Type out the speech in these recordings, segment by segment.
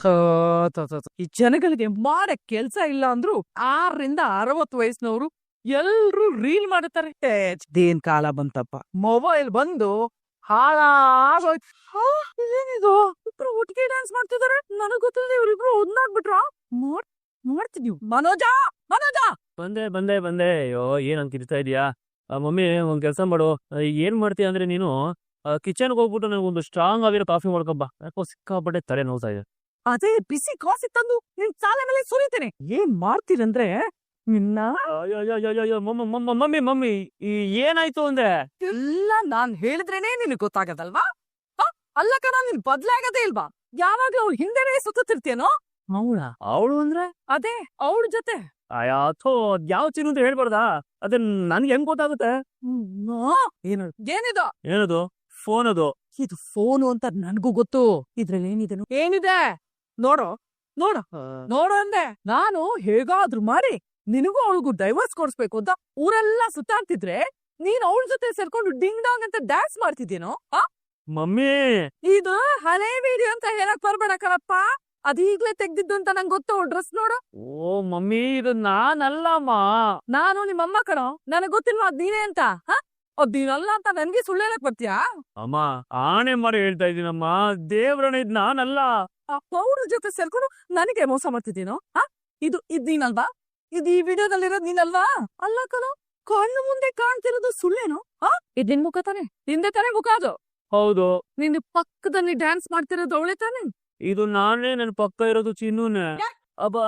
ಥೋ, ಥೋ, ಥೋ, ಥೋ. ಈ ಜನಗಳಿಗೆ ಮಾಡಕ್ ಕೆಲ್ಸ ಇಲ್ಲ ಅಂದ್ರು 6 ರಿಂದ 60 ವಯಸ್ಸಿನವರು ಎಲ್ರು ರೀಲ್ ಮಾಡುತ್ತಾರೆ. ದೇನ್ ಕಾಲ ಬಂತಪ್ಪ. ಮೊಬೈಲ್ ಬಂದು ಹಾಳಾಗೋಯ್ತು. ಏನಿದು ಇಬ್ರು ಒಟ್ಟಿಗೆ ಡ್ಯಾನ್ಸ್ ಮಾಡ್ತಿದಾರೆ. ನನಗ್ ಗೊತ್ತಿಲ್ಲ ಇವ್ರಿಬ್ರು ಒಂದಾಗ್ಬಿಟ್ರ. ನೋಡ್ತೀನಿ ಮನೋಜ ಮನೋಜ. ಬಂದೆ ಬಂದೆ ಬಂದೆ. ಅಯ್ಯೋ ಏನ್ ಅಂತ ಇರ್ತಾ ಇದೀಯಾ? ಮಮ್ಮಿ ಒಂದ್ ಕೆಲ್ಸ ಮಾಡು. ಏನ್ ಮಾಡ್ತೀಯ ಅಂದ್ರೆ ನೀನು ಕಿಚನ್ಗೆ ಹೋಗ್ಬಿಟ್ಟು ನನಗೊಂದು ಸ್ಟ್ರಾಂಗ್ ಆಗಿರೋ ಕಾಫಿ ಮಾಡ್ಕೊಂಬ. ಯಾಕೋ ಸಿಕ್ಕಾಪಟ್ಟೆ ತಲೆ ನೋವ್ತಾ ಇದೆ. ಅದೇ ಬಿಸಿ ಕಾಫಿ ತಂದು ನಿನ್ ಸಾಲೆ ಮೇಲೆ ಸುರಿತೇನೆ. ಏನ್ ಮಾಡ್ತೀರಂದ್ರೆ ನಿನ್ನ ಮಮ್ಮಿ ಮಮ್ಮಿ ಏನಾಯ್ತು ಅಂದ್ರೆ? ಎಲ್ಲ ನಾನ್ ಹೇಳಿದ್ರೇನೆ ನಿನಗ್ ಗೊತ್ತಾಗದಲ್ವಾ? ಅಲ್ಲ ಕಣ, ನೀನ್ ಬದ್ಲಾಗದೇ ಇಲ್ವಾ? ಯಾವಾಗ್ಲೂ ಅವ್ಳ ಹಿಂದೆನೆ ಸುತ್ತಿರ್ತೀಯನೋ? ಅವಳು ಅಂದ್ರೆ ಅದೇ ಅವಳ ಜೊತೆ. ಅಯ್ಯೋ ಯಾವ ಚಿನ್ನು ಅಂತ ಹೇಳ್ಬಾರ್ದಾ? ಅದೇ ನನ್ಗೆ ಹೆಂಗ್ ಗೊತ್ತಾಗುತ್ತೆ? ಏನಿದು? ಏನದು? ಫೋನ್ ಅದು. ಇದು ಫೋನು ಅಂತ ನನ್ಗೂ ಗೊತ್ತು. ಇದ್ರಲ್ಲಿ ಏನಿದೆ ನೋಡು ನೋಡು ನೋಡು ಅಂದೆ. ನಾನು ಹೇಗಾದ್ರೂ ಮಾಡಿ ನಿನಗೂ ಅವಳಿಗೂ ಡೈವರ್ಸ್ ಕೊಡ್ಸ್ಬೇಕು ಅಂತ ಊರೆಲ್ಲ ಸುತ್ತಾಡ್ತಿದ್ರೆ ನೀನ್ ಅವಳ ಜೊತೆ ಸೇರ್ಕೊಂಡು ಡಿಂಗ್ ಡಾಂಗ್ ಅಂತ ಡ್ಯಾನ್ಸ್ ಮಾಡ್ತಿದ್ಯೇನೋ? ಮಮ್ಮಿ ಇದು ಹಳೆ ವಿಡಿಯೋ ಅಂತ ಹೇಳಕ್ ಬರ್ಬೇಡ ಕಣಪ್ಪ. ಅದೀಗ್ಲೇ ತೆಗ್ದಿದ್ದು ಅಂತ ನಂಗೆ ಗೊತ್ತು. ಡ್ರೆಸ್ ನೋಡು. ಓ ಮಮ್ಮಿ, ಇದು ನಾನಲ್ಲಮ್ಮ. ನಾನು ನಿಮ್ಮಮ್ಮ ಕಣೋ. ನನಗ್ ಗೊತ್ತಿಲ್ವಾ ಅದ್ ನೀನೇ ಅಂತ? ಅದ್ ನೀನಲ್ಲ ಅಂತ ನನ್ಗೆ ಸುಳ್ಳು ಹೇಳಕ್ ಬರ್ತೀಯಾ? ಅಮ್ಮ ಆಣೆ ಮಾಡಿ ಹೇಳ್ತಾ ಇದ್ದೀನಮ್ಮ, ದೇವ್ರಣ ಇದ್ ನಾನಲ್ಲ. ಆ ಪೌಡ್ರ ಜೊತೆ ಸೇರ್ಕೊಂಡು ನನಗೆ ಮೋಸ ಮಾಡ್ತಿದ್ದೀನೋ? ಇದು ನೀನಲ್ವಾ? ಇದು ಈ ವಿಡಿಯೋದಲ್ಲಿರೋದ್ ನೀನಲ್ವಾ? ಅಲ್ಲ ಕಣೋ, ಕಣ್ಣು ಮುಂದೆ ಕಾಣ್ತಿರೋದು ಸುಳ್ಳೇನು? ಇದ್ ನಿನ್ ಮುಖ ತಾನೆ? ನಿಂದೆ ತಾನೆ ಮುಖ ಅದು? ಹೌದು. ನಿನ್ ಪಕ್ಕದಲ್ಲಿ ಡ್ಯಾನ್ಸ್ ಮಾಡ್ತಿರೋದು ಅವಳೆ ತಾನೆ? ಇದು ನಾನೇ, ನನ್ ಪಕ್ಕ ಇರೋದು ಚಿನ್ನೂನೆ.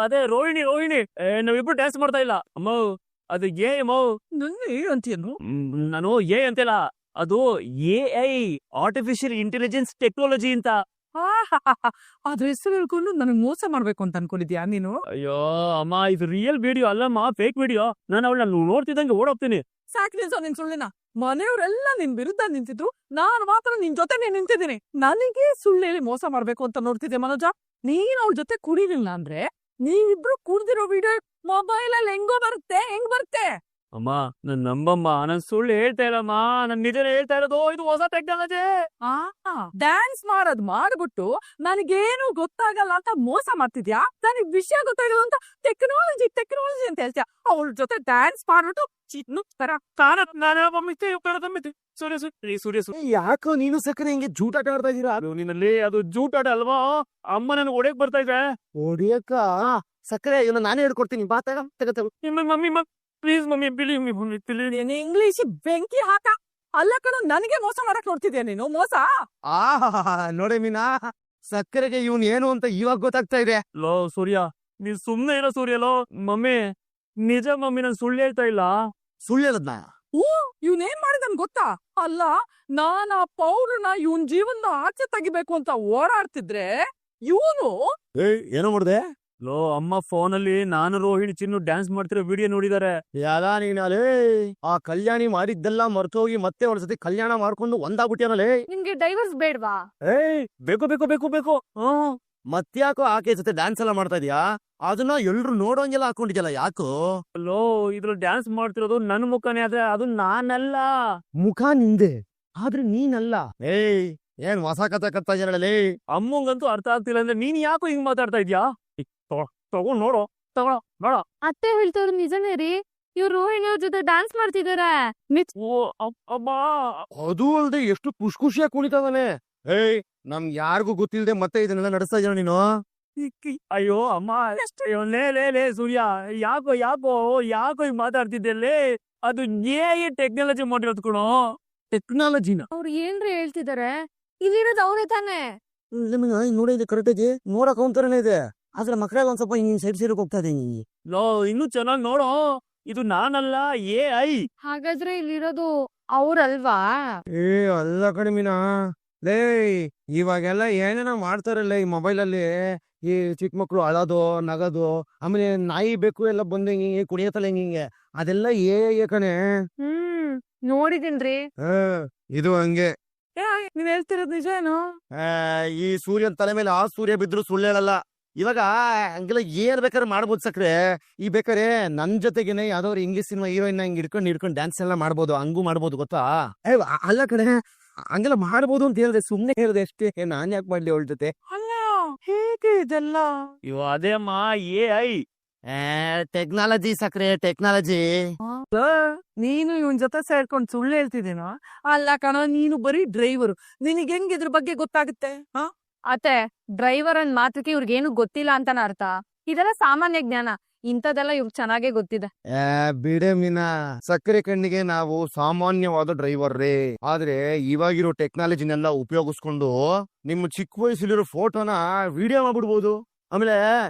ಅದೇ ರೋಹಿಣಿ ರೋಹಿಣಿ. ನಾವಿಬ್ರು ಡ್ಯಾನ್ಸ್ ಮಾಡ್ತಾ ಇಲ್ಲ ಅಮ್ಮ. ಅದು ಅಮ್ಮ. ನನ್ನ ಅಂತೀಯನು? ನಾನು ಅಂತಿಲ್ಲ, ಅದು AI, ಆರ್ಟಿಫಿಷಿಯಲ್ ಇಂಟೆಲಿಜೆನ್ಸ್ ಟೆಕ್ನಾಲಜಿ ಅಂತ. ಅದ್ರ ಹೆಸರು ಹೇಳ್ಕೊಂಡು ನನಗ್ ಮೋಸ ಮಾಡ್ಬೇಕು ಅಂತ ಅನ್ಕೊಂಡಿದ್ಯಾ ನೀನು? ಅಯ್ಯೋ ಅಮ್ಮ, ಇದು ರಿಯಲ್ ವಿಡಿಯೋ ಅಲ್ಲಮ್ಮ, ಫೇಕ್ ವಿಡಿಯೋ. ನಾನು ಅವಳನ್ನ ನೋಡ್ತಿದ್ದಂಗೆ ಓಡೋಗ್ತೀನಿ. ಸಾಕ್ ನಿಲ್ಸೋ ನಿನ್ ಸುಳ್ಳಿನ. ಮನೆಯವರೆಲ್ಲ ನಿನ್ ವಿರುದ್ಧ ನಿಂತಿದ್ರು, ನಾನು ಮಾತ್ರ ನಿನ್ ಜೊತೆ ನಿಂತಿದ್ದೀನಿ. ನನಗೆ ಸುಳ್ಳು ಹೇಳಿ ಮೋಸ ಮಾಡ್ಬೇಕು ಅಂತ ನೋಡ್ತಿದ್ದೆ ಮನೋಜ. ನೀನ್ ಅವಳ ಜೊತೆ ಕುಡಿಲಿಲ್ಲ ಅಂದ್ರೆ ನೀವಿಬ್ರು ಕುಡ್ದಿರೋ ವಿಡಿಯೋ ಮೊಬೈಲ್ ಅಲ್ಲಿ ಹೆಂಗ್ ಬರುತ್ತೆ? ಅಮ್ಮ ನನ್ ನಂಬಮ್ಮ, ನಾನ್ ಸುಳ್ಳು ಹೇಳ್ತಾ ಇಲ್ಲಮ್ಮ, ನಾನ್ ನಿಜನೇ ಹೇಳ್ತಾ ಇರೋದು. ಇದು ಹೊಸ ಟೆಕ್ನಾಲಜಿ. ಡ್ಯಾನ್ಸ್ ಮಾಡೋದ್ ಮಾಡ್ಬಿಟ್ಟು ನನಗೇನು ಗೊತ್ತಾಗಲ್ಲ ಅಂತ ಮೋಸ ಮಾಡ್ತಿದ್ಯಾ? ನನಗ್ ವಿಷಯ ಗೊತ್ತಾಗಲ್ಲ ಅಂತ ಟೆಕ್ನಾಲಜಿ ಅಂತ ಹೇಳ್ತೀಯ. ಅವಳ ಜೊತೆ ಡ್ಯಾನ್ಸ್ ಮಾಡ್ಬಿಟ್ಟು ಚಿನ್ನು ತರ ಸೂರ್ಯ ಯಾಕೋ ನೀನು ಸಕ್ಕರೆ ಹಿಂಗೆ ಜೂಟಾಟ ಆಡ್ತಾ ಇದೀರಾ? ನಿನ್ನಲ್ಲಿ ಅದು ಜೂಟಾಟ ಅಲ್ವಾ? ಅಮ್ಮ ನನಗೆ ಒಡೆಯಕ್ ಬರ್ತಾ ಇದೆ. ಹೊಡಿಯಕ್ಕ ಸಕ್ಕರೆ ಇವನ್ನ ನಾನೇ ಹೇಳ್ಕೊಡ್ತೀನಿ. ಬಾ mummy please mummy, believe me mummy, believe. English ಬೆಂಕಿ ಹಾಕ. ಅಲ್ಲ ಕಣ, ನನಗೆ ಮೋಸ ಮಾಡಕ್ ನೋಡ್ತಿದ್ಯಾ ನೀನು? ಮೋಸ ನೋಡೆ ಮೀನಾ, ಸಕ್ಕರೆಗೆ ಇವನ್ ಏನು ಅಂತ ಇವಾಗ ಗೊತ್ತಾಗ್ತಾ ಇದೆ. ಲೋ ಸೂರ್ಯ, ನೀನ್ ಸುಮ್ನೆ ಇರೋ ಸೂರ್ಯಲೋ. ಮಮ್ಮಿ ನಿಜ ಮಮ್ಮಿ, ನಾನು ಸುಳ್ಳು ಹೇಳ್ತಾ ಇಲ್ಲ. ಸುಳ್ಳು ಹೇಳದ್ನ? ಇವ್ನೇನ್ ಮಾಡಿದನ್ ಗೊತ್ತಾ? ಅಲ್ಲ, ನಾನ್ ಆ ಪೌಡ್ರನ್ನ ಇವನ್ ಜೀವನ ಆಚೆ ತೆಗಿಬೇಕು ಅಂತ ಓಡಾಡ್ತಿದ್ರೆ ಇವನು ಏನೋ ಮಾಡ್ದೆ? ಲೋ ಅಮ್ಮ, ಫೋನಲ್ಲಿ ನಾನು ರೋಹಿಣಿ ಚಿನ್ನು ಡ್ಯಾನ್ಸ್ ಮಾಡ್ತಿರೋ ವಿಡಿಯೋ ನೋಡಿದಾರೆ. ಯಾರ ನೀನಾಲೇ? ಆ ಕಲ್ಯಾಣಿ ಮಾಡಿದ್ದೆಲ್ಲ ಮರ್ತೋಗಿ ಮತ್ತೆ ಅವಳ ಜೊತೆ ಕಲ್ಯಾಣ ಮಾಡ್ಕೊಂಡು ಒಂದಾಗ್ಬಿಟ್ಟಿಯಾನಲೇ. ನಿಮ್ಗೆ ಡೈವರ್ಸ್ ಬೇಡ್ವಾ? ಬೇಕು ಬೇಕು ಬೇಕು ಬೇಕು. ಮತ್ತ್ಯಾಕೋ ಆಕೆ ಜೊತೆ ಡ್ಯಾನ್ಸ್ ಎಲ್ಲ ಮಾಡ್ತಾ ಇದೀಯಾ? ಅದನ್ನ ಎಲ್ರು ನೋಡೋಂಗೆಲ್ಲ ಹಾಕೊಂಡಿದ್ಯಲ್ಲ, ಯಾಕೋ? ಲೋ ಇದ್ರಲ್ಲಿ ಡ್ಯಾನ್ಸ್ ಮಾಡ್ತಿರೋದು ನನ್ ಮುಖನೇ, ಆದ್ರೆ ಅದು ನಾನಲ್ಲ. ಮುಖ ನಿಂದೆ ಆದ್ರೆ ನೀನಲ್ಲ. ಏನ್ ಹೊಸ ಕತೆ ಕತ್ತಾ ಇದೀರಲೇ? ಅಮ್ಮಂಗಂತೂ ಅರ್ಥ ಆಗ್ತಿಲ್ಲ ಅಂದ್ರೆ ನೀನ್ ಯಾಕೋ ಹಿಂಗ್ ಮಾತಾಡ್ತಾ ಇದ್ಯಾ? ತಗೊಂಡ್ ನೋಡು, ತಗೊಳ ಬೇಡ. ಅತ್ತೆ ಹೇಳ್ತವ್ರು ನಿಜನೇ ರೀ. ಇವ್ರು ರೋಹಿಣಿ ಅವ್ರ ಜೊತೆ ಡ್ಯಾನ್ಸ್ ಮಾಡ್ತಿದಾರೆ. ಅದು ಅಲ್ದೆ ಎಷ್ಟು ಖುಷಿಯಾಗಿ ಕುಣಿತಾನೆ. ನಮ್ಗೆ ಯಾರಿಗೂ ಗೊತ್ತಿಲ್ದೆ ಮತ್ತೆ ಇದನ್ನೆಲ್ಲ ನಡೆಸ್ತಾ ಇದೀರ ನೀನು? ಅಯ್ಯೋ ಅಮ್ಮ, ಅಯ್ಯೋ ಲೇ ಸೂರ್ಯ, ಯಾಕೋ ಯಾಕೋ ಯಾಕೋ ಈಗ ಮಾತಾಡ್ತಿದ್ದೆ? ಅದು ಟೆಕ್ನಾಲಜಿ ಮಾಡಿರೋದು ಕಣೋ. ಟೆಕ್ನಾಲಜಿನ? ಅವ್ರು ಏನ್ರಿ ಹೇಳ್ತಿದಾರೆ? ಇಲ್ಲಿರೋದು ಅವ್ರೇ ತಾನೆ. ನೋಡಿದೆ ಕರೆಕ್ಟ್ ಆಗಿ ನೋಡಕ್ ಒಂಥರನೇ ಇದೆ, ಆದ್ರೆ ಮಕ್ಕಳಾಗ ಒಂದ್ ಸ್ವಲ್ಪ ಹಿಂಗ್ ಸೈಡ್ ಸೇರಕ್ ಹೋಗ್ತಾ ಇದೆ. ಲೋ ಇನ್ನು ಚೆನ್ನಾಗ್ ನೋಡೋ, ಇದು ನಾನಲ್ಲ, AI. ಹಾಗಾದ್ರೆ ಇಲ್ಲಿರೋದು ಅವ್ರಲ್ವಾ? ಅಲ್ಲ ಕಡಿಮಿನ ಲೇ, ಇವಾಗೆಲ್ಲ ಏನೇನೋ ಮಾಡ್ತಾರಲ್ಲ ಈ ಮೊಬೈಲ್ ಅಲ್ಲಿ. ಈ ಚಿಕ್ಕ ಮಕ್ಳು ಅಳೋದು, ನಗದು, ಆಮೇಲೆ ನಾಯಿ ಬೇಕು ಎಲ್ಲ ಬಂದು ಹಿಂಗೆ ಕುಣಿಯತ್ತಲ್ಲ ಹಿಂಗೆ, ಅದೆಲ್ಲ ಕಣೆ. ನೋಡಿದೀನ್ರಿ. ಇದು ಹಂಗೆ. ನೀನ್ ಹೇಳ್ತಿರೋದ್ ನಿಜ ಏನು? ಈ ಸೂರ್ಯನ್ ತಲೆ ಮೇಲೆ ಆ ಸೂರ್ಯ ಬಿದ್ರು ಸುಳ್ಳು ಹೇಳಲ್ಲ. ಇವಾಗ ಹಂಗೆಲ್ಲ ಏನ್ ಬೇಕಾದ್ರೆ ಮಾಡ್ಬೋದು ಸಕ್ರೆ. ಈ ಬೇಕಾರೆ ನನ್ ಜೊತೆಗೇನೆ ಯಾವ್ದಾದ್ರು ಇಂಗ್ಲಿಷ್ ಸಿನಿಮಾ ಹೀರೋಯಿನ್ ಹಿಂಗ್ ಹಿಡ್ಕೊಂಡು ಡ್ಯಾನ್ಸ್ ಎಲ್ಲ ಮಾಡ್ಬೋದು, ಹಂಗೂ ಮಾಡ್ಬೋದು, ಗೊತ್ತಾ? ಅಲ್ಲ ಕಡೆ ಹಂಗೆಲ್ಲ ಮಾಡ್ಬೋದು ಅಂತ ಹೇಳ್ದೆ, ಸುಮ್ನೆ ಹೇಳ್ದೆ ಅಷ್ಟೇ. ನಾನ್ ಯಾಕೆ ಮಾಡ್ಲಿ ಅವಳ ಜೊತೆ? ಅಲ್ಲ, ಹೇಗೆ ಇದೆಲ್ಲ? ಇವ ಅದೇ ಅಮ್ಮ AI. ಟೆಕ್ನಾಲಜಿ ಸಕ್ರೆ ಟೆಕ್ನಾಲಜಿ. ನೀನು ಇವನ್ ಜೊತೆ ಸೇರ್ಕೊಂಡ್ ಸುಳ್ಳು ಹೇಳ್ತಿದ್ದೀನೋ? ಅಲ್ಲ ಕಣೋ, ನೀನು ಬರೀ ಡ್ರೈವರು. ನಿನಗೆ ಹೆಂಗ್ ಇದ್ರ ಬಗ್ಗೆ ಗೊತ್ತಾಗುತ್ತೆ? ಅತ್ತೆ, ಡ್ರೈವರ್ ಅಂದ್ ಮಾತ್ರಕ್ಕೆ ಇವ್ರಿಗೇನು ಗೊತ್ತಿಲ್ಲ ಅಂತನ ಅರ್ಥ. ಇದೆಲ್ಲ ಸಾಮಾನ್ಯ ಜ್ಞಾನ. ಇಂಥದೆಲ್ಲ ಇವ್ರಿಗೆ ಚೆನ್ನಾಗೇ ಗೊತ್ತಿದೆ. ಬಿಡೆ ಮೀನಾ, ಸಕ್ಕರೆ ಕಣ್ಣಿಗೆ ನಾವು ಸಾಮಾನ್ಯವಾದ ಡ್ರೈವರ್ ರೇ. ಆದ್ರೆ ಇವಾಗಿರೋ ಟೆಕ್ನಾಲಜಿನೆಲ್ಲ ಉಪಯೋಗಿಸ್ಕೊಂಡು ನಿಮ್ಮ ಚಿಕ್ಕ ವಯಸ್ಸಲ್ಲಿರೋ ಫೋಟೋನ ವಿಡಿಯೋ ಮಾಡ್ಬಿಡ್ಬೋದು. ಆಮೇಲೆ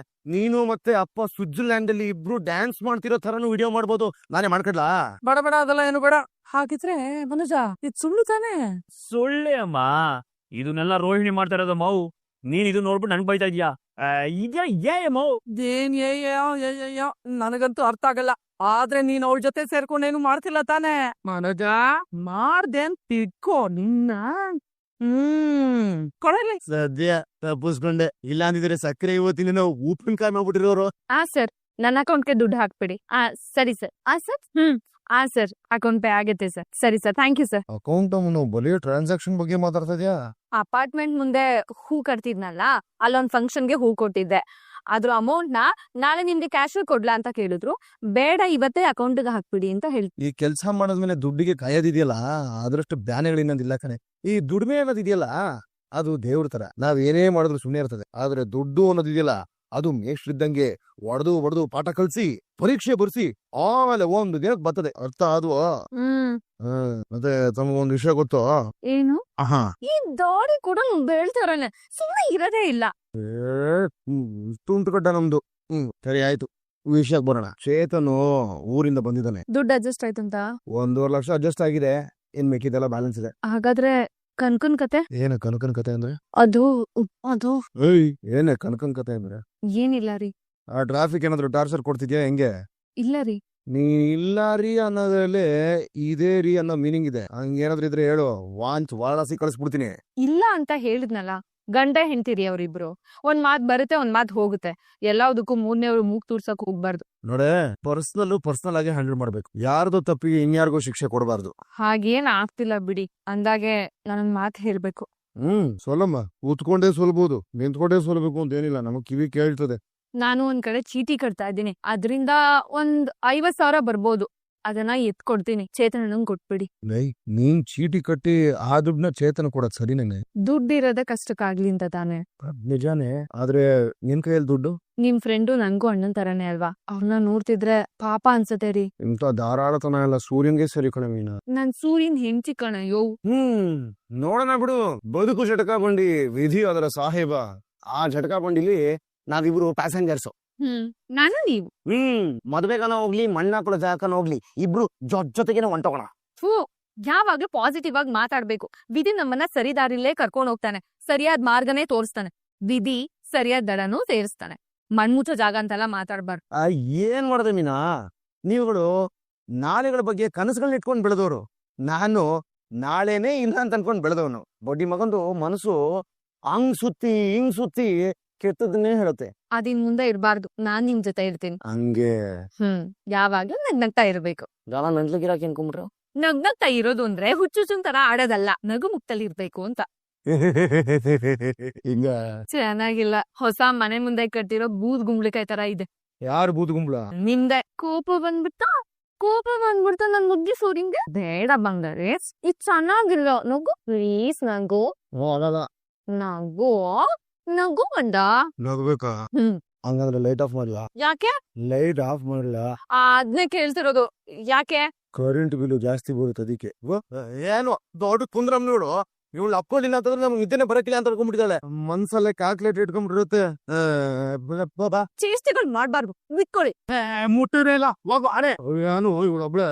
ನೀನು ಮತ್ತೆ ಅಪ್ಪ ಸ್ವಿಟ್ಜರ್ಲ್ಯಾಂಡ್ ಅಲ್ಲಿ ಇಬ್ರು ಡ್ಯಾನ್ಸ್ ಮಾಡ್ತಿರೋ ತರನು ವಿಡಿಯೋ ಮಾಡ್ಬೋದು. ನಾನೇ ಮಾಡ್ಕೊಡ್ಲಾ? ಬೇಡ ಬೇಡ, ಅದೆಲ್ಲ ಏನು ಬೇಡ. ಹಾಗಿದ್ರೆ ಮನುಜ, ಇದ್ ಸುಳ್ಳು ತಾನೇ? ಸುಳ್ಳೆ ಅಮ್ಮ. ಇದನ್ನೆಲ್ಲ ರೋಹಿಣಿ ಮಾಡ್ತಾ ಇರೋದು ಮೌ. ನೀನ್ ಇದು ನೋಡ್ಬಿಟ್ಟು ನನ್ಗೆ ಬೈತಾ ಇದ್ಯಾ? ಇದ್ಯಾ ಏ ಮೌ? ಏನ್ ನನಗಂತೂ ಅರ್ಥ ಆಗಲ್ಲ. ಆದ್ರೆ ನೀನ್ ಅವಳ ಜೊತೆ ಸೇರ್ಕೊಂಡೇನು ಮಾಡ್ತಿಲ್ಲ ತಾನೇ? ಮನುಜ, ಮಾಡ್ದೇನ್ ತಿಳ್ಕೊ ನಿನ್ನ. ಕೊಡಲಿ. ಸದ್ಯ ತಪ್ಪಿಸ್ಕೊಂಡೆ. ಇಲ್ಲ ಅಂದಿದ್ರೆ ಸಕ್ಕರೆ ಇವತ್ತಿನ ನಾವು ಉಪ್ಪಿನಕಾಯಿ ಮಾಡ್ಬಿಟ್ಟಿರೋರು. ಸರ್, ನನ್ನ ಅಕೌಂಟ್ಗೆ ದುಡ್ಡು ಹಾಕ್ಬಿಡಿ. ಸರಿ sir. Sir sir, account pay ಆಗತ್ತೆ ಸರ್. ಸರಿ sir, thank you sir. Account ಬರೀ ಟ್ರಾನ್ಸಾಕ್ಷನ್ ಬಗ್ಗೆ ಮಾತಾಡ್ತಾ ಇದ್ಯಾ? ಅಪಾರ್ಟ್ಮೆಂಟ್ ಮುಂದೆ ಹೂ ಕಟ್ತಿದ್ನಲ್ಲ, ಅಲ್ಲೊಂದ್ ಫಂಕ್ಷನ್ಗೆ ಹೂ ಕೊಟ್ಟಿದ್ದೆ. ಅದ್ರ ಅಮೌಂಟ್ ನಾಳೆ ನಿಮ್ಗೆ ಕ್ಯಾಶ್ ಕೊಡ್ಲಾ ಅಂತ ಕೇಳಿದ್ರು. ಬೇಡ, ಇವತ್ತೇ ಅಕೌಂಟ್ಗೆ ಹಾಕ್ಬಿಡಿ ಅಂತ ಹೇಳ್ತೀನಿ. ಈ ಕೆಲಸ ಮಾಡದ್ಮೇಲೆ ದುಡ್ಡಿಗೆ ಕಾಯೋದಿದೆಯಲ್ಲ, ಅದ್ರಷ್ಟು ಬ್ಯಾನೆಗಳು ಇನ್ನೊಂದಿಲ್ಲ ಕಣೆ. ಈ ದುಡಿಮೆ ಅನ್ನೋದಿದೆಯಲ್ಲ, ಅದು ದೇವ್ರ ತರ. ನಾವ್ ಏನೇ ಮಾಡಿದ್ರು ಸುಮ್ಮನೆ ಇರ್ತದೆ. ಆದ್ರೆ ದುಡ್ಡು ಅನ್ನೋದಿದೆಯಲ್ಲ, ಅದು ಮೇಷ್ಟ್ರಿದ್ದಂಗೆ ಒಡೆದು ಪಾಠ ಕಲ್ಸಿ ಪರೀಕ್ಷೆ ಬರ್ಸಿ ಆಮೇಲೆ ಒಂದು ದಿನಕ್ಕೆ ಬರ್ತದೆ. ಅರ್ಥ ಆದ್ವಾ? ಮತ್ತೆ ತಮಗೊಂದು ವಿಷಯ ಗೊತ್ತು? ಏನು? ಈ ದಾಡಿ ಕೂಡ ಬೆಳ್ತಾರನೆ, ಸುಮ್ಮನೆ ಇರೋದೇ ಇಲ್ಲ. ತುಂಟು ಕಡ್ಡ ನಮ್ದು. ಸರಿ ಆಯ್ತು, ವಿಷಯಕ್ಕೆ ಬರೋಣ. ಚೇತನು ಊರಿಂದ ಬಂದಿದ್ದಾನೆ. ದುಡ್ಡು ಅಡ್ಜಸ್ಟ್ ಆಯ್ತಂತ 1.5 ಲಕ್ಷ ಅಡ್ಜಸ್ಟ್ ಆಗಿದೆ. ಇನ್ ಮಿಕ್ಕಿದೆಲ್ಲ ಬ್ಯಾಲೆನ್ಸ್ ಇದೆ. ಹಾಗಾದ್ರೆ ಕನ್ಕನ್ ಕತೆ? ಏನ ಕನಕನ್ ಕತೆ ಅಂದ್ರೆ? ಅದು ಏನೇ ಕನಕನ್ ಕತೆ ಅಂದ್ರೆ? ಏನಿಲ್ಲ ರೀ. ಆ ಟ್ರಾಫಿಕ್ ಏನಾದ್ರು ಟಾರ್ಚರ್ ಕೊಡ್ತಿದ್ಯಾ ಹೆಂಗೆ? ಇಲ್ಲ ರೀ. ನೀ ಇಲ್ಲ ರೀ ಅನ್ನೋದ್ರಲ್ಲಿ ಇದೇ ರೀ ಅನ್ನೋ ಮೀನಿಂಗ್ ಇದೆ. ಹಂಗೇನಾದ್ರು ಇದ್ರೆ ಹೇಳು, ವಾರಣಾಸಿ ಕಳಿಸ್ಬಿಡ್ತೀನಿ. ಇಲ್ಲ ಅಂತ ಹೇಳಿದ್ನಲ್ಲ, ಗಂಡ ಹೆಂಡ್ತಿರಿ ಅವ್ರಿಬ್ರು. ಒಂದ್ ಮಾತ್ ಬರುತ್ತೆ, ಒಂದ್ ಮಾತ್ ಹೋಗುತ್ತೆ. ಎಲ್ಲದಕ್ಕೂ ಮೂರನೇವ್ರು ಮೂಗ್ ತೂರ್ಸಕ್ ಹೋಗ್ಬಾರ್ದು. ನೋಡೆ, ಪರ್ಸನಲ್ ಆಗಿ ಹ್ಯಾಂಡಲ್ ಮಾಡ್ಬೇಕು. ಯಾರ್ದು ತಪ್ಪಿಗೆ ಇನ್ಯಾರಿಗೂ ಶಿಕ್ಷೆ ಕೊಡಬಾರ್ದು. ಹಾಗೇನ್ ಆಗ್ತಿಲ್ಲ ಬಿಡಿ. ಅಂದಾಗೆ ನಾನೊಂದ್ ಮಾತ್ ಹೇಳ್ಬೇಕು. ಸೊಲ್ಲಮ್ಮ. ಕೂತ್ಕೊಂಡೇ ಸೊಲ್ಬಹುದು, ನಿಂತ್ಕೊಂಡೇ ಸೊಲ್ಬೇಕು ಅಂತ ಏನಿಲ್ಲ. ನಮಗ್ ಕಿವಿ ಕೇಳ್ತದೆ. ನಾನು ಒಂದ್ ಕಡೆ ಚೀಟಿ ಕಟ್ತಾ ಇದ್ದೀನಿ. ಅದ್ರಿಂದ ಒಂದ್ 50,000 ಬರ್ಬೋದು. ಅದನ್ನ ಎತ್ಕೊಡ್ತೀನಿ. ಚೇತನಂಗ್ ಕೊಟ್ಬಿಡಿ. ನೀನ್ ಚೀಟಿ ಕಟ್ಟಿ ಆ ದುಡ್ಡನ್ನ ಚೇತನ ಕೊಡೋದ್ ಸರಿನೇನೆ? ದುಡ್ಡಿರೋದೇ ಕಷ್ಟಕ್ಕಾಗ್ಲಿ ಅಂತ ತಾನೆ. ನಿಜಾನೇ. ಆದ್ರೆ ನಿನ್ ಕೈಯಲ್ಲಿ ದುಡ್ಡು? ನಿಮ್ ಫ್ರೆಂಡು ನನ್ಗೂ ಅಣ್ಣನ್ ತರಾನೇ ಅಲ್ವಾ? ಅವ್ರನ್ನ ನೋಡ್ತಿದ್ರೆ ಪಾಪ ಅನ್ಸತ್ತೆ ರೀ. ಇಂತ ಧಾರಾಳತನ ಎಲ್ಲ ಸೂರ್ಯನ್ಗೆ ಸರಿ ಕಣ ಮೀನಾ. ನಾನ್ ಸೂರ್ಯನ್ ಹೆಂಡ್ತಿ ಕಣಯ್ಯೋ. ನೋಡೋಣ ಬಿಡು. ಬದುಕು ಜಟಕಾ ಬಂಡಿ, ವಿಧಿ ಅದರ ಸಾಹೇಬ. ಆ ಜಟಕಾ ಬಂಡಿಲಿ ನಾವಿಬ್ರು ಪ್ಯಾಸೆಂಜರ್ಸ್. ನಾನು ನೀವು. ಮದ್ವೆಗನ ಹೋಗ್ಲಿ, ಮಣ್ಣಾಕಳ ಜಾಕನ ಹೋಗ್ಲಿ, ಇಬ್ರು ಜೊತೆಗೇನೆ ಹೊಂಟೋಗೋಣ. ಯಾವಾಗ್ಲೂ ಪಾಸಿಟಿವ್ ಆಗಿ ಮಾತಾಡ್ಬೇಕು. ವಿಧಿ ನಮ್ಮನ್ನ ಸರಿ ದಾರಿಲೇ ಕರ್ಕೊಂಡ್ ಹೋಗ್ತಾನೆ. ಸರಿಯಾದ ಮಾರ್ಗನೇ ತೋರಿಸ್ತಾನೆ. ವಿಧಿ ಸರಿಯಾದ ದಡನೂ ಸೇರಿಸ್ತಾನೆ. ಮಣ್ಮುಚ್ಚೋ ಜಾಗ ಅಂತೆಲ್ಲ ಮಾತಾಡ್ಬಾರ್ದು. ಏನ್ ಮಾಡಿದೆ ಮೀನಾ, ನೀವುಗಳು ನಾಳೆಗಳ ಬಗ್ಗೆ ಕನಸುಗಳನ್ನ ಇಟ್ಕೊಂಡ್ ಬೆಳೆದವರು. ನಾನು ನಾಳೆನೇ ಇಲ್ಲ ಅಂತ ಅನ್ಕೊಂಡ್ ಬೆಳೆದವನು. ಬಡ್ಡಿ ಮಗಂದು ಮನಸ್ಸು ಹಂಗ್ ಸುತ್ತಿ ಕೆಟ್ಟದನ್ನೇ ಹೇಳುತ್ತೆ. ಅದಿನ್ ಮುಂದೆ ಇರ್ಬಾರ್ದು. ನಾನ್ ನಿಮ್ ಜೊತೆ ಇರ್ತೀನಿ. ಹಂಗೆ ಯಾವಾಗ್ಲೂ ನಗ್ನಗ್ತಾ ಇರ್ಬೇಕು. ಜನ ಮೆಂಟ್ಲಿಗಿರಾಕಿ ಅನ್ಕೊಂಡ್ರು. ನಗ್ನಗ್ತಾ ಇರೋದು ಅಂದ್ರೆ ಹುಚ್ಚುಚ್ಚುನ್ ತರ ಆಡೋದಲ್ಲ, ನಗು ಮುಕ್ತಲ್ಲಿ ಇರ್ಬೇಕು ಅಂತ. ಹಿಂಗ ಚೆನ್ನಾಗಿಲ್ಲ. ಹೊಸ ಮನೆ ಮುಂದೆ ಕಟ್ಟಿರೋ ಬೂದ್ ಗುಂಬ್ಳಿಕಾಯಿ ತರ ಇದೆ. ಯಾರು ಬೂದ್ ಗುಂಬ್ಳ? ನಿಂದೆ. ಕೋಪ ಬಂದ್ಬಿಡ್ತಾ ನನ್ ಮುದ್ದಿ ಸೂರಿಂಗೆ. ಬೇಡ ಬಂಗಾರೆ, ಇದು ಚೆನ್ನಾಗಿಲ್ಲ. ನಗು ಪ್ಲೀಸ್. ನಗು ಗಂಡ. ನಗ್ಬೇಕಾ? ಹಂಗಂದ್ರೆ ಲೈಟ್ ಆಫ್ ಮಾಡ್ಲಾ? ಯಾಕೆ? ಲೈಟ್ ಆಫ್ ಮಾಡ್ಲಾ? ಅದ್ನೇ ಕೇಳ್ತಿರೋದು. ಯಾಕೆ? ಕರೆಂಟ್ ಬಿಲ್ ಜಾಸ್ತಿ ಬರುತ್ತೆ ಅದಕ್ಕೆ. ಏನು ದೊಡ್ಡ ಕುಂದ್ರಮ್ ನೋಡು. ಇವಳು ಅಪ್ಕೊಂಡಿಲ್ಲ ಅಂತಂದ್ರೆ ನಮ್ಗೆ ನಿದ್ದೆನೆ ಬರಕಿಲ್ಲ ಅಂತ ಅನ್ಕೊಂಡ್ಬಿಟ್ಟಿದ್ದಾಳೆ. ಮನ್ಸಲ್ಲೇ ಕ್ಯಾಲ್ಕುಲೇಟ್ ಇಟ್ಕೊಂಡ್ಬಿಟ್ಟಿರುತ್ತೆ. ಚೇಷ್ಟೆಗಳು ಮಾಡ್ಬಾರ್ದು. ಬಿಟ್ಕೊಳ್ಳಿ. ಮುಟ್ಟರೇ ಇಲ್ಲ. ಹೋಗು ಅರೆ. ಏನು ಇವಳೊಬ್ಳೆ?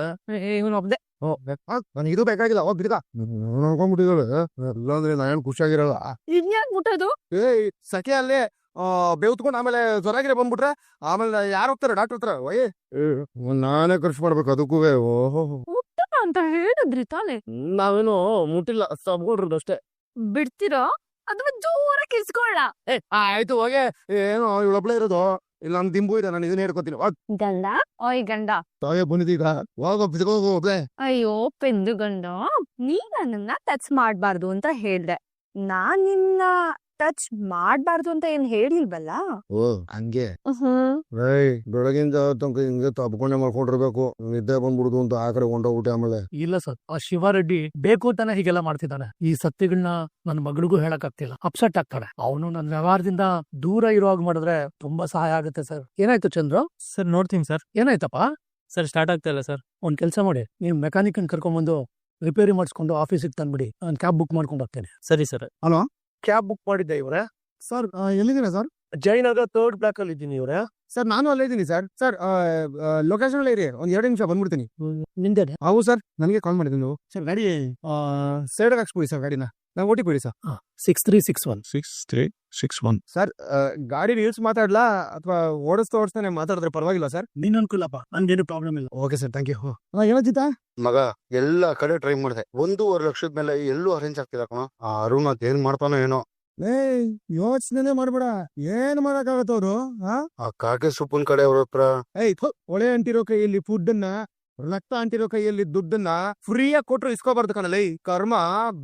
ಇವನೊಬ್ದೆ. ನನಗೆ ಇದು ಬೇಕಾಗಿಲ್ಲ. ಬಿಡ್ಕ ಅನ್ಕೊಂಡ್ಬಿಟ್ಟಿದ್ದಾಳೆ. ಇಲ್ಲಾಂದ್ರೆ ನಾನು ಖುಷಿಯಾಗಿರಲ್ಲ. ಇನ್ಯಾಕ್ ಮುಟ್ಟೋದು? ಸಖೆ ಅಲ್ಲೇ ಬೇವ್ತ್ಕೊಂಡು ಆಮೇಲೆ ಜ್ವರಾಗಿರೆ ಬಂದ್ಬಿಟ್ರೆ ಆಮೇಲೆ ಯಾರು ಹೋಗ್ತಾರೆ ಡಾಕ್ಟರ್ ಹತ್ರ? ನಾನೇ ಖರ್ಚು ಮಾಡ್ಬೇಕು ಅದಕ್ಕೂ. ಓಹೋ, ಮುಟ್ಟಣ ಅಂತ ಹೇಳಿದ್ರಿ ತಾನೆ. ನಾವೇನು ಮುಟ್ಟಿಲ್ಲ, ಸಬ್ಕೊಂಡ್ರದ್ದು ಅಷ್ಟೇ. ಬಿಡ್ತಿರೋ ಅಥವಾ ಜೋರ ಕಿಸ್ಕೊಳ್ಳ? ಆಯ್ತು ಹೋಗೆ. ಏನೋ ಇವಳೊಬ್ಳೆ ಇರೋದು. ಇಲ್ಲ ನನ್ ದಿಂಬು ಇದೆ, ನಾನು ಇದನ್ನ ಹೇಳ್ಕೊತೀನಿ. ಗಂಡ ಓಯ್ ಗಂಡ ತಾವೇ ಬಂದಿದ್ದೀಗ. ಹೋಗೋಬ್ಲೆ. ಅಯ್ಯೋ ಪೆಂದು ಗಂಡ, ನೀ ನನ್ನನ್ನ ಟಚ್ ಮಾಡ್ಬಾರ್ದು ಅಂತ ಹೇಳ್ದೆ. ನಾನ್ ನಿನ್ನ ಟಚ್ ಮಾಡ್ಬಾರ್ದು ಅಂತ ಏನ್ ಹೇಳಿಲ್ವಲ್ಲ. ಓ ಹಂಗೆ ಬೆಳಗಿಂದ ತನಕ ಹಿಂಗೆ ತಪ್ಕೊಂಡೆ ಮಾಡ್ಕೊಂಡಿರ್ಬೇಕು, ನಿದ್ದೆ ಬಂದ್ಬಿಡುದು ಅಂತ ಆ ಕಡೆ ಹೊಂಟೋಗ್ಬಿಟ್ಟೆ ಆಮೇಲೆ. ಇಲ್ಲ ಸರ್, ಆ ಶಿವಾರೆಡ್ಡಿ ಬೇಕು ಅಂತಾನೆ ಹೀಗೆಲ್ಲ ಮಾಡ್ತಿದ್ದಾನೆ. ಈ ಸತ್ಯಗಳನ್ನ ನನ್ನ ಮಗಳಿಗೂ ಹೇಳಕ್ ಆಗ್ತಿಲ್ಲ, ಅಪ್ಸೆಟ್ ಆಗ್ತಾಳೆ. ಅವನು ನನ್ನ ವ್ಯವಹಾರದಿಂದ ದೂರ ಇರೋ ಹಾಗೆ ಮಾಡಿದ್ರೆ ತುಂಬಾ ಸಹಾಯ ಆಗುತ್ತೆ ಸರ್. ಏನಾಯ್ತು ಚಂದ್ರು? ಸರ್ ನೋಡ್ತೀನಿ ಸರ್. ಏನಾಯ್ತಪ್ಪ? ಸರ್ ಸ್ಟಾರ್ಟ್ ಆಗ್ತಾ ಇಲ್ಲ ಸರ್. ಒಂದ್ ಕೆಲಸ ಮಾಡಿ, ನೀವು ಮೆಕ್ಯಾನಿಕ್ ಅನ್ನು ಕರ್ಕೊಂಡ್ಬಂದು ರಿಪೇರಿ ಮಾಡಿಸ್ಕೊಂಡು ಆಫೀಸಿಗೆ ತಂದ್ಬಿಡಿ. ನಾನು ಕ್ಯಾಬ್ ಬುಕ್ ಮಾಡ್ಕೊಂಡು ಹೋಗ್ತೇನೆ. ಸರಿ ಸರ್. ಕ್ಯಾಬ್ ಬುಕ್ ಮಾಡಿದ್ದೆ ಇವ್ರೆ. ಸರ್ ಎಲ್ಲಿದ್ದೀರಾ ಸರ್? ಜಯನಗರ 3rd ಬ್ಲಾಕ್ ಅಲ್ಲಿ ಇದ್ದೀನಿ ಇವ್ರೆ. ಸರ್ ನಾನು ಅಲ್ಲೇ ಇದ್ದೀನಿ ಸರ್. ಸರ್ ಲೊಕೇಶನ್ ಇರಿ, ಒಂದ್ 2 ನಿಮಿಷ ಬಂದ್ಬಿಡ್ತೀನಿ. ನಿಂದೇನೆ? ಹೌದು ಸರ್, ನನಗೆ ಕಾಲ್ ಮಾಡಿದ್ದೀನಿ ನೀವು. ಸರ್ ಗಾಡಿ ಸೈಡ್ ಹಾಕ್ಸ್ಬಿಡಿ ಸರ್, ಗಾಡಿನ ನಾವು ಓಟಿ ಬಿಡಿ ಸರ್. 6361. 6361. ಸರ್ ಗಾಡಿ ರೀಲ್ಸ್ ಮಾತಾಡ್ಲಾ ಅಥವಾ ಓಡಿಸ್ತಾನೆ ಮಾತಾಡಿದ್ರೆ ಪರವಾಗಿಲ್ಲ ಸರ್? ನೀನ್ ಅನ್ಕೂಲಪ್ಪ, ನನ್ಗೇನು ಪ್ರಾಬ್ಲಮ್ ಇಲ್ಲ. Okay sir, thank you. ಏನಂತಿತ್ತ ಮಗ? ಎಲ್ಲಾ ಕಡೆ ಟ್ರೈ ಮಾಡಿದೆ, 1.5 ಲಕ್ಷದ ಮೇಲೆ ಎಲ್ಲೂ ಅರೇಂಜ್ ಆಗ್ತಿಲ್ಲ ಕಣ. ಆ ಅರುಣ್ ಅದ್ ಏನ್ ಮಾಡ್ತಾನೋ ಏನೋ. ಯೋಚನೆ ಮಾಡ್ಬೇಡ, ಏನ್ ಮಾಡಕ್ಕಾಗತ್ತ ಅವ್ರು. ಆ ಕಾಗೆ ಸೊಪ್ಪಿನ ಕಡೆ ಅವ್ರ ಹತ್ರ ಒಳೆ ಅಂಟಿರೋ ಕೈಯಲ್ಲಿ ಫುಡ್ ಅನ್ನ, ರಕ್ತ ಅಂಟಿರೋ ಕೈಯಲ್ಲಿ ದುಡ್ಡನ್ನ ಫ್ರೀಯಾಗಿ ಕೊಟ್ರು ಇಸ್ಕೋಬಾರ್ದು ಕಣಲ್ಲ. ಕರ್ಮ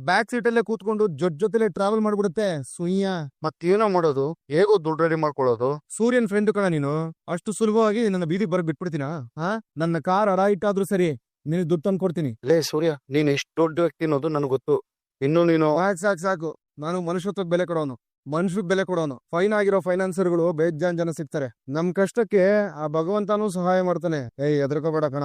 ಬ್ಯಾಕ್ ಸೀಟ್ ಅಲ್ಲೇ ಕೂತ್ಕೊಂಡು ಜೊತೆಲೆ ಟ್ರಾವೆಲ್ ಮಾಡ್ಬಿಡುತ್ತೆ ಸುಯ್ಯ. ಮತ್ತೇನೋ ಮಾಡೋದು, ಹೇಗೋ ದುಡ್ಡು ರೆಡಿ ಮಾಡ್ಕೊಳ್ಳೋದು. ಸೂರ್ಯನ್ ಫ್ರೆಂಡ್ ಕಣ ನೀನು, ಅಷ್ಟು ಸುಲಭವಾಗಿ ನನ್ನ ಬೀದಿಗೆ ಬರಕ್ ಬಿಟ್ಬಿಡ್ತೀನ? ನನ್ನ ಕಾರ್ ಅಡ ಇಟ್ಟಾದ್ರೂ ಸರಿ, ನಿನಗೆ ದುಡ್ಡು ತಂದು ಕೊಡ್ತೀನಿ. ಲೇ ಸೂರ್ಯ, ನೀನ್ ಎಷ್ಟು ದೊಡ್ಡ ವ್ಯಕ್ತಿ ಅನ್ನೋದು ನನಗೆ ಗೊತ್ತು. ಇನ್ನು ನೀನು ಸಾಕು, ನಾನು ಮನುಷ್ಯತ್ವಕ್ಕೆ ಬೆಲೆ ಕೊಡೋನು, ಮನುಷ್ಯಕ್ಕೆ ಬೆಲೆ ಕೊಡೋನು. ಫೈನ್ ಆಗಿರೋ ಫೈನಾನ್ಸರ್ಗಳು ಬೇಜಾನ್ ಜನ ಸಿಗ್ತಾರೆ. ನಮ್ ಕಷ್ಟಕ್ಕೆ ಆ ಭಗವಂತನೂ ಸಹಾಯ ಮಾಡ್ತಾನೆ. ಎದ್ರಕೋಬೇಡ ಕಣ,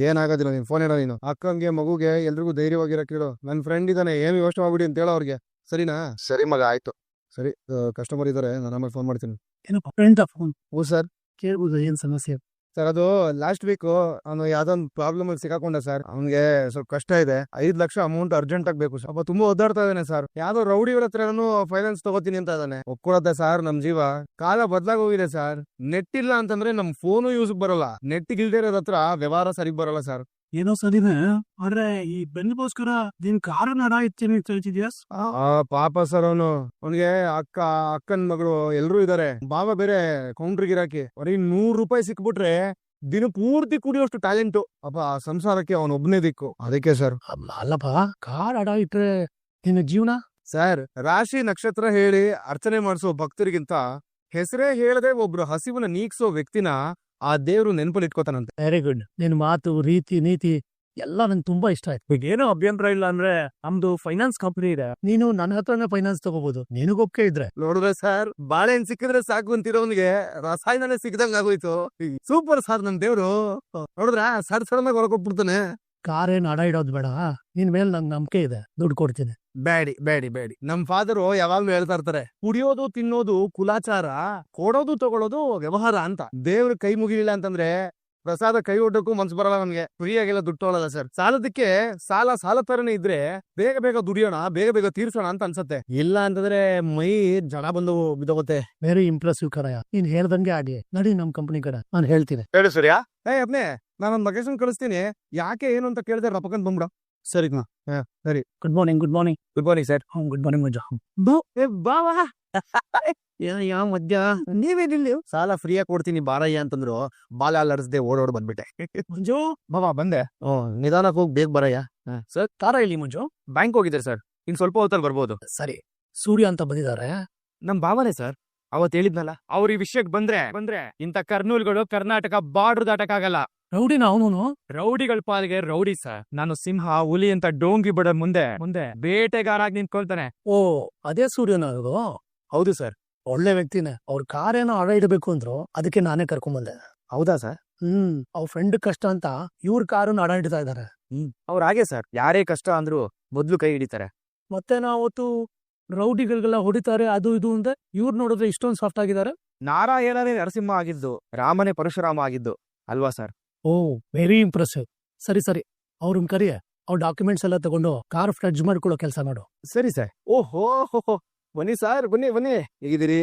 ಏನಾಗೋದಿಲ್ಲ. ನೀನ್ ಫೋನ್ ಇರೋ, ನೀನು ಅಕ್ಕಂಗೆ ಮಗುಗೆ ಎಲ್ರಿಗೂ ಧೈರ್ಯವಾಗಿರಕ್ಕಿರೋ. ನನ್ ಫ್ರೆಂಡ್ ಇದಾನೆ, ಏನು ಯೋಚನೆ ಮಾಡ್ಬಿಡಿ ಅಂತ ಹೇಳೋ ಅವ್ರಿಗೆ. ಸರಿನಾ? ಸರಿ ಮಗ, ಆಯ್ತು. ಸರಿ, ಕಸ್ಟಮರ್ ಇದಾರೆ, ನಾನು ಆಮೇಲೆ ಫೋನ್ ಮಾಡ್ತೀನಿ. ಏನಪ್ಪ ಫ್ರೆಂಡ್ ಫೋನ್? ಓ ಸರ್, ಕೇಳ್ಬೋದು ಏನ್ ಸಮಸ್ಯೆ? ಸರ್ ಅದು ಲಾಸ್ಟ್ ವೀಕ್ ಅವನು ಯಾವ್ದೊಂದು ಪ್ರಾಬ್ಲಮ್ ಅಲ್ಲಿ ಸಿಕ್ಕಾಕೊಂಡ ಸರ್. ಅವ್ನಿಗೆ ಸ್ವಲ್ಪ ಕಷ್ಟ ಇದೆ, 5 ಲಕ್ಷ ಅಮೌಂಟ್ ಅರ್ಜೆಂಟ್ ಆಗ್ಬೇಕು ಸರ್. ಅಪ್ಪ ತುಂಬಾ ಒದ್ದಾಡ್ತಾ ಇದ್ದಾನೆ ಸರ್. ಯಾವ್ದೋ ರೌಡಿಗಳ ಹತ್ರನೂ ಫೈನಾನ್ಸ್ ತಗೋತೀನಿ ಅಂತ ಇದ್ದಾನೆ. ಒಪ್ಕೊಳತ್ತೆ ಸರ್, ನಮ್ ಜೀವ ಕಾಲ ಬದ್ಲಾಗ್ ಹೋಗಿದೆ ಸರ್. ನೆಟ್ ಇಲ್ಲ ಅಂತಂದ್ರೆ ನಮ್ ಫೋನು ಯೂಸ್ ಬರಲ್ಲ. ನೆಟ್ ಇಲ್ದೇ ಇರೋದ್ರ ಹತ್ರ ವ್ಯವಹಾರ ಸರಿಗ್ ಬರಲ್ಲ ಸರ್. ಏನೋ ಸರಿನೆ, ಆದ್ರೆ ಈ ಬೆನ್ನಿಗೋಸ್ಕರ ನಿನ್ ಕಾರನ್ನ ಅಡ ಇರ್ತೀನಿ ಅಂತ ಹೇಳ್ತಿದ್ಯಾ? ಪಾಪ ಸರ್, ಅವ್ನಿಗೆ ಅಕ್ಕನ್ ಮಗಳು ಎಲ್ರೂ ಇದಾರೆ. ಬಾಬಾ ಬೇರೆ ಕೌಂಟರ್ ಗಿರಾಕಿ. ಅವ್ರಿಗೆ 100 ರೂಪಾಯಿ ಸಿಕ್ಬಿಟ್ರೆ ದಿನ ಪೂರ್ತಿ ಕುಡಿಯೋಷ್ಟು ಟ್ಯಾಲೆಂಟು. ಅಪ್ಪ ಆ ಸಂಸಾರಕ್ಕೆ ಅವನೊಬ್ನೇ ದಿಕ್ಕು. ಅದಕ್ಕೆ ಸರ್. ಅಲ್ಲಪ್ಪ, ಕಾರ್ ಅಡ ಇಟ್ರೆ ನಿನ್ನ ಜೀವನ? ಸರ್, ರಾಶಿ ನಕ್ಷತ್ರ ಹೇಳಿ ಅರ್ಚನೆ ಮಾಡಿಸೋ ಭಕ್ತರಿಗಿಂತ ಹೆಸರೇ ಹೇಳದೆ ಒಬ್ರು ಹಸಿವನ್ನ ನೀಗ್ಸೋ ವ್ಯಕ್ತಿನ ಆ ದೇವ್ರು ನೆನಪಲ್ಲಿ ಇಟ್ಕೋತಾನಂತೆ. Very good. ನಿನ್ ಮಾತು, ರೀತಿ, ನೀತಿ ಎಲ್ಲ ನಂಗೆ ತುಂಬಾ ಇಷ್ಟ ಆಯ್ತು. ಏನೋ ಅಭ್ಯಂತರ ಇಲ್ಲ ಅಂದ್ರೆ ನಮ್ದು ಫೈನಾನ್ಸ್ ಕಂಪನಿ ಇದೆ. ನೀನು ನನ್ನ ಹತ್ರನೇ ಫೈನಾನ್ಸ್ ತಗೋಬಹುದು, ನಿನಗೊಪ್ಪಿಗೆ ಇದ್ರೆ. ನೋಡಿದ್ರೆ ಸರ್, ಬಾಳೆಹಣ್ಣು ಸಿಕ್ಕಿದ್ರೆ ಸಾಕು ಅಂತಿರೋನ್ಗೆ ರಸಾಯನನೇ ಸಿಕ್ಕಿದಂಗ ಆಗೋಯ್ತು. ಸೂಪರ್ ಸರ್, ನನ್ ದೇವ್ರು. ನೋಡಿದ್ರ ಸಡನ್ ಆಗಿ ಹೊರಕೊಟ್ಬಿಡ್ತಾನೆ. ಕಾರ್ ಏನ್ ಅಡ ಇಡೋದು ಬೇಡ, ನಿನ್ ಮೇಲೆ ನಂಗೆ ನಂಬಿಕೆ ಇದೆ, ದುಡ್ಡು ಕೊಡ್ತೀನಿ. ಬೇಡಿ. ನಮ್ ಫಾದರು ಯಾವಾಗ್ಲೂ ಹೇಳ್ತಾ ಇರ್ತಾರೆ, ಕುಡಿಯೋದು ತಿನ್ನೋದು ಕುಲಾಚಾರ, ಕೊಡೋದು ತಗೊಳ್ಳೋದು ವ್ಯವಹಾರ ಅಂತ. ದೇವ್ರ ಕೈ ಮುಗಿಲಿಲ್ಲ ಅಂತಂದ್ರೆ ಪ್ರಸಾದ ಕೈ ಒಡ್ಡಕ್ಕೂ ಮನ್ಸು ಬರಲ್ಲ ನಮ್ಗೆ. ಫ್ರೀಯಾಗೆಲ್ಲ ದುಡ್ಡು ತಗೊಳ್ಳಲ್ಲ ಸರ್. ಸಾಲದಕ್ಕೆ ಸಾಲ ತರನೇ ಇದ್ರೆ ಬೇಗ ದುಡಿಯೋಣ, ಬೇಗ ತೀರ್ಸೋಣ ಅಂತ ಅನ್ಸತ್ತೆ. ಇಲ್ಲ ಅಂತಂದ್ರೆ ಮೈ ಜನ ಬಂದು ಬಿದ್ದೋಗುತ್ತೆ. ವೆರಿ ಇಂಪ್ರೆಸಿವ್ ಕರಯ್ಯ, ನೀನ್ ಹೇಳ್ದಂಗೆ ಆಗಿ ನಡಿ ನಮ್ ಕಂಪನಿ ಕಡೆ, ನಾನು ಹೇಳ್ತೀನಿ. ಹೇಳಿ ಸೂರ್ಯ. ಅಪ್ನೆ, ನಾನೊಂದ್ ಲೊಕೇಶನ್ ಕಳಿಸ್ತೀನಿ, ಯಾಕೆ ಏನು ಅಂತ ಕೇಳಿದ್ರೆ ರಪಕಂತ ಬಂದ್ಬಿಡ. ಸರಿ ಸರಿ. Good morning. Good morning sir. Good morning ಮಜ್ಜ. ಬಾವಾ ಯಾವ ಮಧ್ಯ ನೀವೇನಿಲ್ಲ, ಸಾಲ ಫ್ರೀಯಾಗಿ ಕೊಡ್ತೀನಿ ಬಾರಯ್ಯ ಅಂತಂದ್ರು. ಬಾಲ ಅಲರ್ಸ್ದೆ ಓಡೋಡ್ ಬಂದ್ಬಿಟ್ಟೆ. ಮಂಜು ಬಾಬಾ ಬಂದೆ. ನಿಧಾನಕ್ಕೆ ಹೋಗಿ ಬೇಗ ಬರಯ್ಯ. ಸರ್, ಕಾರ ಇಲ್ಲಿ ಮಂಜು. ಬ್ಯಾಂಕ್ ಹೋಗಿದ್ದಾರೆ ಸರ್, ಇನ್ ಸ್ವಲ್ಪ ಹೊತ್ತಲ್ಲಿ ಬರ್ಬೋದು. ಸರಿ. ಸೂರ್ಯ ಅಂತ ಬಂದಿದ್ದಾರೆ. ನಮ್ ಬಾವನೇ ಸರ್, ಅವತ್ ಹೇಳಿದ್ನಲ್ಲ. ಅವ್ರ ಈ ವಿಷಯಕ್ಕೆ ಬಂದ್ರೆ ಇಂಥ ಕರ್ನೂಲ್ಗಳು ಕರ್ನಾಟಕ ಬಾರ್ಡರ್ ದಾಟಕ್ಕಾಗಲ್ಲ. ರೌಡಿನ ಅವನು? ರೌಡಿಗಳ ಪಾಲಿಗೆ ರೌಡಿ ಸರ್. ನಾನು ಸಿಂಹ ಹುಲಿ ಅಂತ ಡೋಂಗಿ ಬಿಡ ಮುಂದೆ ಬೇಟೆಗಾರಾಗಿ ನಿಂತ್ಕೊಳ್ತಾನೆ. ಓ, ಅದೇ ಸೂರ್ಯನ ಅದು? ಹೌದು ಸರ್. ಒಳ್ಳೆ ವ್ಯಕ್ತಿನೇ. ಅವ್ರ ಕಾರೇನೋ ಅಡ ಇಡಬೇಕು ಅಂದ್ರು, ಅದಕ್ಕೆ ನಾನೇ ಕರ್ಕೊಂಡ್ಬಂದೆ. ಹೌದಾ ಸರ್? ಅವ್ರ ಫ್ರೆಂಡ್ ಕಷ್ಟ ಅಂತ ಇವ್ರ ಕಾರನ್ನ ಅಡ ಇಡ್ತಾ ಇದಾರೆ. ಅವ್ರ ಹಾಗೆ ಸರ್, ಯಾರೇ ಕಷ್ಟ ಅಂದ್ರು ಮೊದ್ಲು ಕೈ ಹಿಡಿತಾರೆ. ಮತ್ತೆ ನಾವತ್ತು ರೌಡಿಗಳಿಗೆಲ್ಲ ಹೊಡಿತಾರೆ ಅದು ಇದು ಅಂತ, ಇವ್ರು ನೋಡಿದ್ರೆ ಇಷ್ಟೊಂದು ಸಾಫ್ಟ್ ಆಗಿದ್ದಾರೆ. ನಾರಾಯಣನೇ ನರಸಿಂಹ ಆಗಿದ್ದು, ರಾಮನೇ ಪರಶುರಾಮ ಆಗಿದ್ದು ಅಲ್ವಾ ಸರ್? ಓ, ವೆರಿ ಇಂಪ್ರೆಸಿವ್. ಸರಿ, ಅವ್ರನ್ನ ಕರಿಯ. ಅವ್ರ ಡಾಕ್ಯುಮೆಂಟ್ಸ್ ಎಲ್ಲ ತಗೊಂಡು ಕಾರ್ ಫ್ಲಡ್ಜ್ ಮಾಡ್ಕೊಳ್ಳೋ ಕೆಲಸ ಮಾಡು. ಸರಿ ಸರ್. ಓಹೋ, ಬನ್ನಿ ಸರ್, ಬನ್ನಿ. ಹೇಗಿದ್ದೀರಿ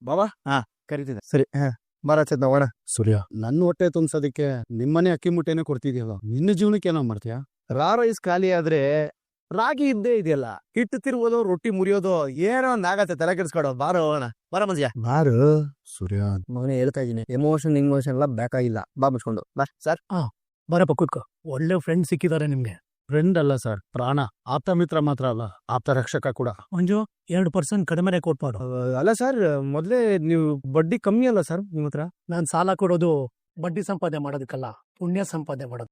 ಬಾಬಾ? ಕರೀತಿದ್ದೆ. ಸರಿ, ಬರಚೇತ್ ಹೋಗೋಣ. ಸೂರ್ಯ, ನನ್ನ ಹೊಟ್ಟೆ ತುಂಬಿಸೋದಕ್ಕೆ ನಿಮ್ಮನೆ ಅಕ್ಕಿ ಮುಟ್ಟೆನೆ ಕೊಡ್ತಿದ್ಯಲ್ಲ, ನಿನ್ನ ಜೀವನಕ್ಕೆ ಏನೋ ಮಾಡ್ತೀಯಾ? ರೈಸ್ ಖಾಲಿ ಆದ್ರೆ ರಾಗಿ ಇದ್ದೇ ಇದೆಯಲ್ಲ, ಹಿಟ್ಟು ತಿರುವುದು, ರೊಟ್ಟಿ ಮುರಿಯೋದು, ಏನೋ ಒಂದಾಗತ್ತೆ. ತಲೆ ಕೆಡಿಸ್ಕೊಡೋ. ಬಾರೋ ಹೋಗೋಣ. ಬರ ಮಜ ಬಾರು. ಸೂರ್ಯ, ಮಗನೇ ಹೇಳ್ತಾ ಇದೀನಿ, ಎಮೋಷನ್ ಎಲ್ಲ ಬೇಕಾಗಿಲ್ಲ. ಬಾ ಮುಚ್ಕೊಂಡು ಬಾ. ಸರ್, ಬರಪ್ಪ ಕೂತ್ಕೋ. ಒಳ್ಳೆ ಫ್ರೆಂಡ್ ಸಿಕ್ಕಿದ್ದಾರೆ ನಿಮ್ಗೆ. ಫ್ರೆಂಡ್ ಅಲ್ಲ ಸರ್, ಪ್ರಾಣ. ಆಪ್ತ ಮಿತ್ರ ಮಾತ್ರ ಅಲ್ಲ, ಆಪ್ತ ರಕ್ಷಕ ಕೂಡ. ಮಂಜು 2% ಕಡಿಮೆನೆ ಕೊಟ್ಮಾಡು. ಅಲ್ಲ ಸರ್, ಮೊದ್ಲೇ ನೀವು ಬಡ್ಡಿ ಕಮ್ಮಿ ಅಲ್ಲ ಸರ್ ನಿಮ್ಮ ಹತ್ರ? ನಾನ್ ಸಾಲ ಕೊಡೋದು ಬಡ್ಡಿ ಸಂಪಾದನೆ ಮಾಡೋದಕ್ಕಲ್ಲ, ಪುಣ್ಯ ಸಂಪಾದನೆ ಮಾಡೋದು.